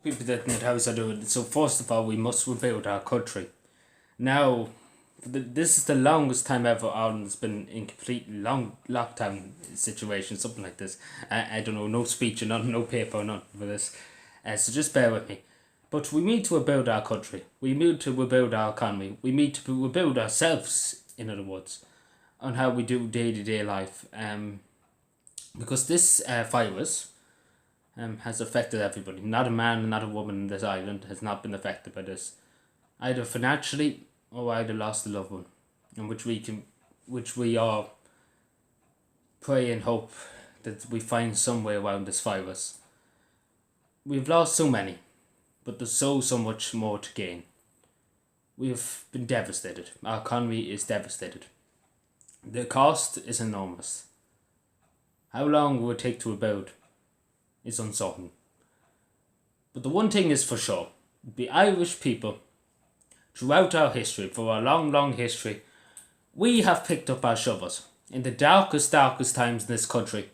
People that need house are doing. So first of all, we must rebuild our country. Now, this is the longest time ever Ireland's been in complete long lockdown situation, something like this. I don't know, no speech or nothing, no paper or nothing for this. So just bear with me. But we need to rebuild our country. We need to rebuild our economy. We need to rebuild ourselves, in other words, on how we do day to day life. Because this virus has affected everybody. Not a man, not a woman in this island has not been affected by this, either financially or either lost a loved one, and which we all pray and hope that we find some way around this virus. We've lost so many, but there's so much more to gain. We've been devastated. Our economy is devastated. The cost is enormous. How long will it take to rebuild is uncertain. But the one thing is for sure, the Irish people, throughout our history, for our long history, we have picked up our shovels. In the darkest times in this country,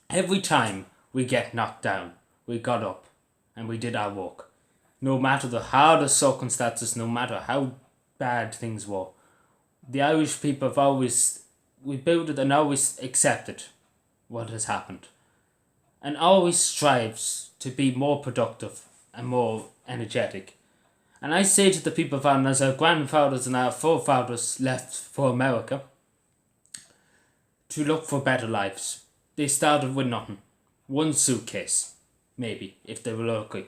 every time we get knocked down, we got up and we did our work. No matter the hardest circumstances, no matter how bad things were, the Irish people have always rebuilt and always accepted what has happened, and always strives to be more productive and more energetic. And I say to the people of Ireland, as our grandfathers and our forefathers left for America to look for better lives, they started with nothing. One suitcase, maybe, if they were lucky.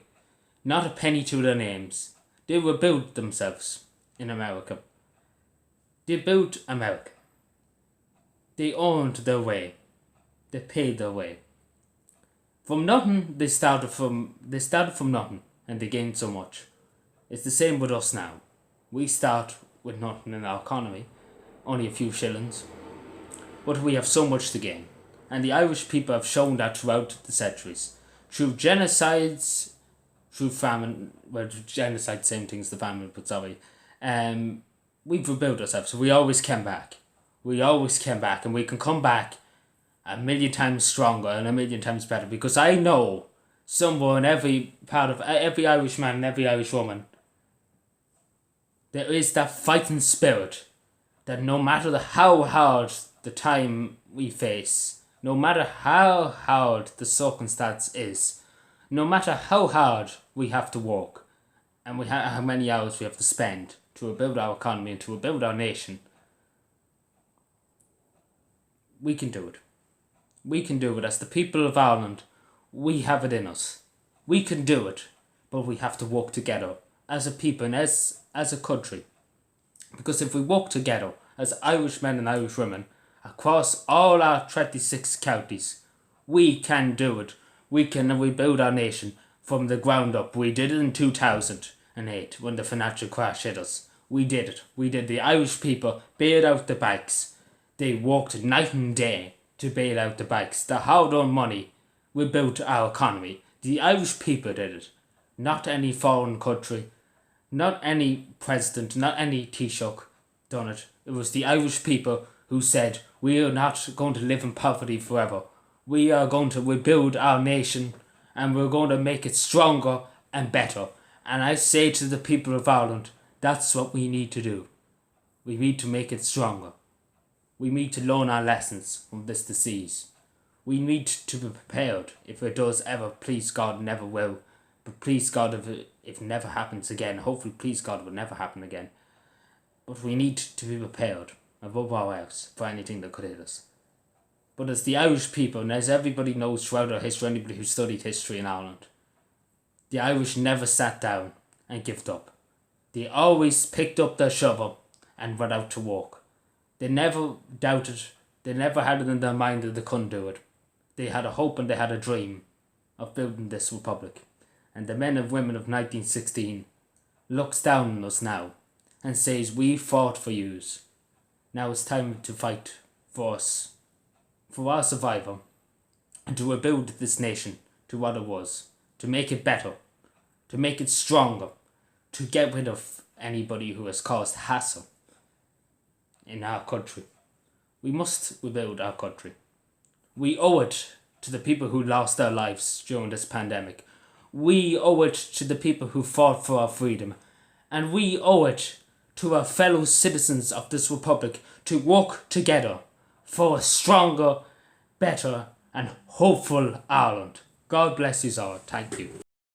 Not a penny to their names. They rebuilt themselves in America. They built America. They earned their way. They paid their way. From nothing, they started from nothing, and they gained so much. It's the same with us now. We start with nothing in our economy, only a few shillings, but we have so much to gain. And the Irish people have shown that throughout the centuries. Through genocides, through famine, well, genocide, same thing as the famine, but sorry. We've rebuilt ourselves, so we always came back. We always came back, and we can come back a million times stronger and a million times better, because I know somewhere in every part of every Irish man and every Irish woman, there is that fighting spirit that no matter how hard the time we face, no matter how hard the circumstance is, no matter how hard we have to work, and how many hours we have to spend to rebuild our economy and to rebuild our nation, we can do it. We can do it. As the people of Ireland, we have it in us. We can do it, but we have to work together as a people and as a country. Because if we work together as Irish men and Irish women across all our 26 counties, we can do it. We can rebuild our nation from the ground up. We did it in 2008 when the financial crash hit us. We did it. We did. The Irish people bailed out the banks. They worked night and day to bail out the banks. The hard-earned money rebuilt our economy. The Irish people did it. Not any foreign country, not any president, not any Taoiseach done it. It was the Irish people who said, we are not going to live in poverty forever. We are going to rebuild our nation, and we're going to make it stronger and better. And I say to the people of Ireland, that's what we need to do. We need to make it stronger. We need to learn our lessons from this disease. We need to be prepared if it does ever, please God, never will. But please God, if it never happens again, hopefully please God it will never happen again. But we need to be prepared, above all else, for anything that could hit us. But as the Irish people, and as everybody knows throughout our history, anybody who studied history in Ireland, the Irish never sat down and gave up. They always picked up their shovel and went out to work. They never doubted, they never had it in their mind that they couldn't do it. They had a hope and they had a dream of building this republic. And the men and women of 1916 looks down on us now and says, we fought for yous. Now it's time to fight for us, for our survival, and to rebuild this nation to what it was, to make it better, to make it stronger, to get rid of anybody who has caused hassle in our country. We must rebuild our country. We owe it to the people who lost their lives during this pandemic. We owe it to the people who fought for our freedom, and we owe it to our fellow citizens of this republic to work together for a stronger, better and hopeful Ireland. God bless you all. Thank you.